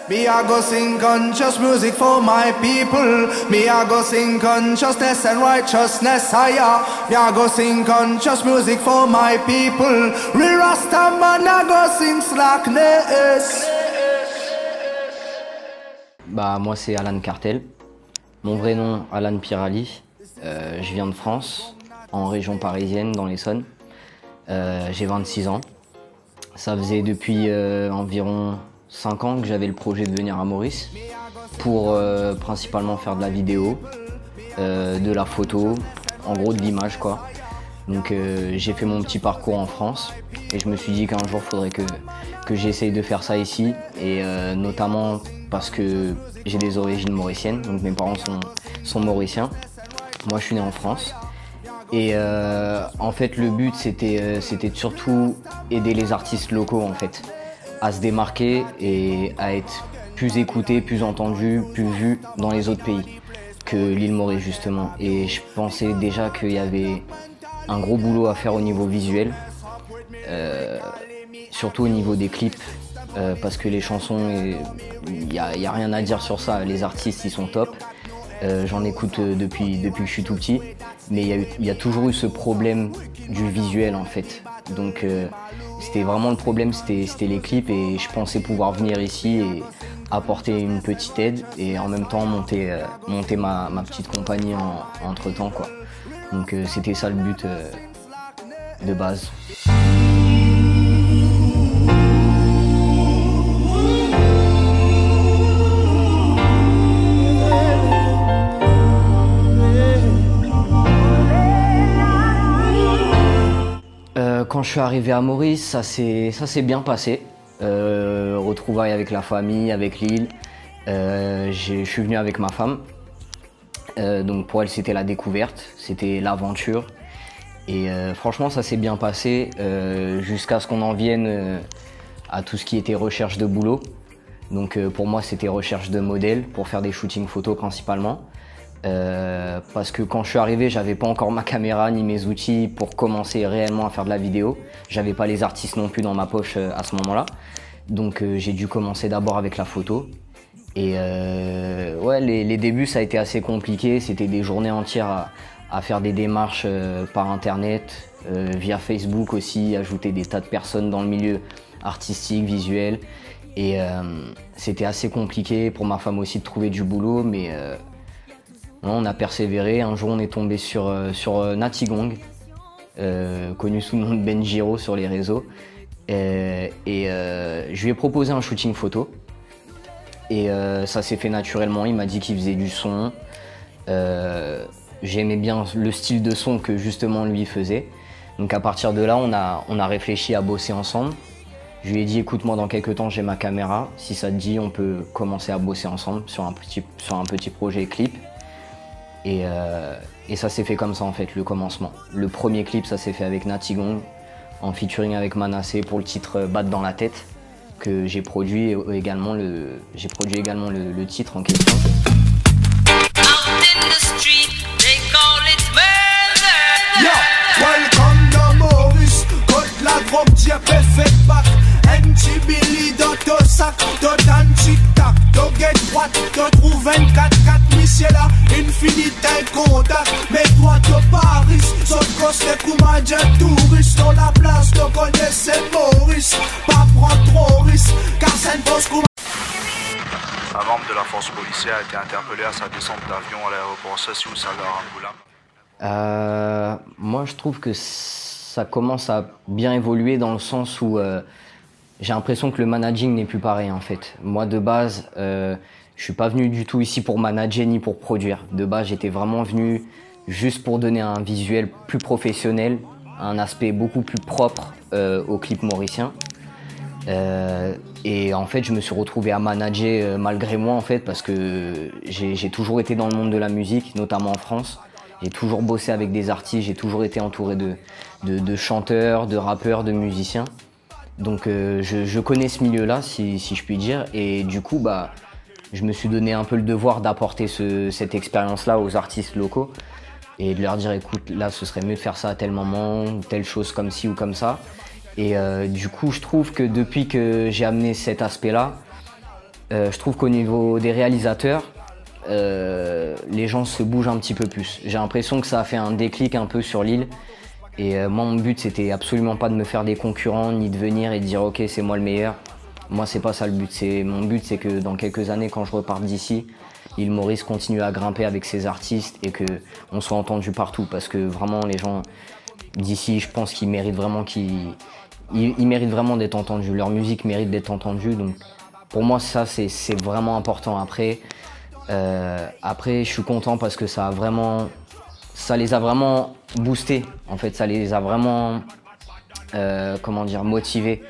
Me I go sing conscious music for my people. Me I go sing consciousness and righteousness higher. Me I go sing conscious music for my people. Real Rasta man I go sing slackness. Moi c'est Alan Cartel. Mon vrai nom Alan Pirali. Je viens de France, en région parisienne, dans l'Essonne. J'ai 26 ans. Ça faisait depuis environ 5 ans que j'avais le projet de venir à Maurice pour principalement faire de la vidéo, de la photo, en gros de l'image quoi. Donc j'ai fait mon petit parcours en France et je me suis dit qu'un jour il faudrait que j'essaye de faire ça ici et notamment parce que j'ai des origines mauriciennes, donc mes parents sont mauriciens. Moi je suis né en France. Et en fait le but c'était surtout aider les artistes locaux en fait à se démarquer et à être plus écoutés, plus entendus, plus vus dans les autres pays que l'île Maurice justement. Et je pensais déjà qu'il y avait un gros boulot à faire au niveau visuel, surtout au niveau des clips, parce que les chansons, il n'y a rien à dire sur ça, les artistes ils sont top. J'en écoute depuis que je suis tout petit, mais il y a toujours eu ce problème du visuel en fait. Donc c'était vraiment le problème, c'était les clips et je pensais pouvoir venir ici et apporter une petite aide et en même temps monter ma petite compagnie entre temps quoi. Donc c'était ça le but de base. Quand je suis arrivé à Maurice, ça s'est bien passé. Retrouvailles avec la famille, avec l'île. Je suis venu avec ma femme. Donc pour elle, c'était la découverte, c'était l'aventure. Et franchement, ça s'est bien passé jusqu'à ce qu'on en vienne à tout ce qui était recherche de boulot. Donc pour moi, c'était recherche de modèles pour faire des shootings photos principalement. Parce que quand je suis arrivé, j'avais pas encore ma caméra ni mes outils pour commencer réellement à faire de la vidéo. J'avais pas les artistes non plus dans ma poche à ce moment-là. Donc j'ai dû commencer d'abord avec la photo. Et ouais, les débuts ça a été assez compliqué. C'était des journées entières à faire des démarches par internet, via Facebook aussi, ajouter des tas de personnes dans le milieu artistique, visuel. Et c'était assez compliqué pour ma femme aussi de trouver du boulot, mais on a persévéré. Un jour, on est tombé sur Natigong, connu sous le nom de Benjiro sur les réseaux. Je lui ai proposé un shooting photo. Et ça s'est fait naturellement. Il m'a dit qu'il faisait du son. J'aimais bien le style de son que justement lui faisait. Donc à partir de là, on a réfléchi à bosser ensemble. Je lui ai dit, écoute, moi dans quelques temps, j'ai ma caméra. Si ça te dit, on peut commencer à bosser ensemble sur un petit projet clip. Et ça s'est fait comme ça en fait, le commencement. Le premier clip, ça s'est fait avec Natigong, en featuring avec Manasseh pour le titre Batte dans la tête, que j'ai produit également le titre en question. Un membre de la force policière a été interpellé à sa descente d'avion à l'aéroport Cessy-Moussala. Moi je trouve que ça commence à bien évoluer dans le sens où j'ai l'impression que le managing n'est plus pareil en fait. Moi de base, je suis pas venu du tout ici pour manager ni pour produire. De base j'étais vraiment venu juste pour donner un visuel plus professionnel, un aspect beaucoup plus propre au clip mauricien. Et en fait je me suis retrouvé à manager malgré moi en fait parce que j'ai toujours été dans le monde de la musique, notamment en France. J'ai toujours bossé avec des artistes, j'ai toujours été entouré de chanteurs, de rappeurs, de musiciens. Donc je connais ce milieu-là, si je puis dire. Et du coup, je me suis donné un peu le devoir d'apporter cette expérience-là aux artistes locaux. Et de leur dire, écoute, là, ce serait mieux de faire ça à tel moment, ou telle chose comme ci ou comme ça. Et du coup, je trouve que depuis que j'ai amené cet aspect-là, Je trouve qu'au niveau des réalisateurs, les gens se bougent un petit peu plus. J'ai l'impression que ça a fait un déclic un peu sur Lille. Et moi, mon but, c'était absolument pas de me faire des concurrents, ni de venir et de dire « Ok, c'est moi le meilleur ». Moi, c'est pas ça le but. Mon but, c'est que dans quelques années, quand je reparte d'ici, l'île Maurice continue à grimper avec ses artistes et qu'on soit entendu partout. Parce que vraiment, les gens d'ici, je pense qu'ils méritent vraiment ils méritent vraiment d'être entendus. Leur musique mérite d'être entendue. Donc, pour moi, ça, c'est vraiment important. Après, je suis content parce que ça les a vraiment boostés. En fait, ça les a vraiment, motivés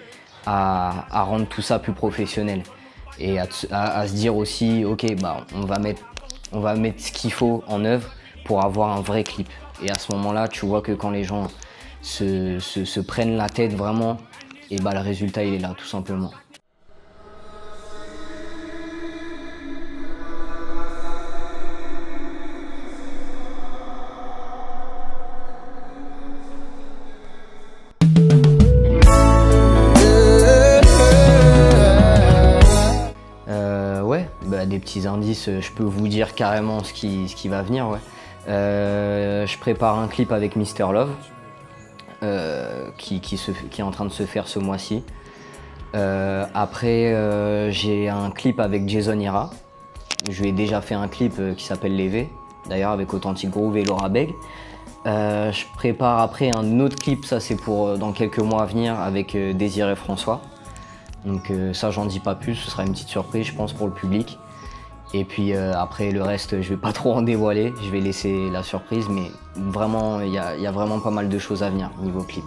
à rendre tout ça plus professionnel. Et à se dire aussi, ok, on va mettre ce qu'il faut en œuvre pour avoir un vrai clip. Et à ce moment-là, tu vois que quand les gens se prennent la tête vraiment, et le résultat, il est là, tout simplement. Des petits indices, je peux vous dire carrément ce qui va venir. Ouais. Je prépare un clip avec Mr Love qui est en train de se faire ce mois-ci. Après, j'ai un clip avec Jason Ira. Je lui ai déjà fait un clip qui s'appelle Lévé, d'ailleurs avec Authentic Groove et Laura Beg. Je prépare après un autre clip, ça c'est pour dans quelques mois à venir, avec Désiré François. Donc ça, j'en dis pas plus, ce sera une petite surprise, je pense, pour le public. Et puis après, le reste, je vais pas trop en dévoiler, je vais laisser la surprise, mais vraiment, il y a vraiment pas mal de choses à venir niveau clip.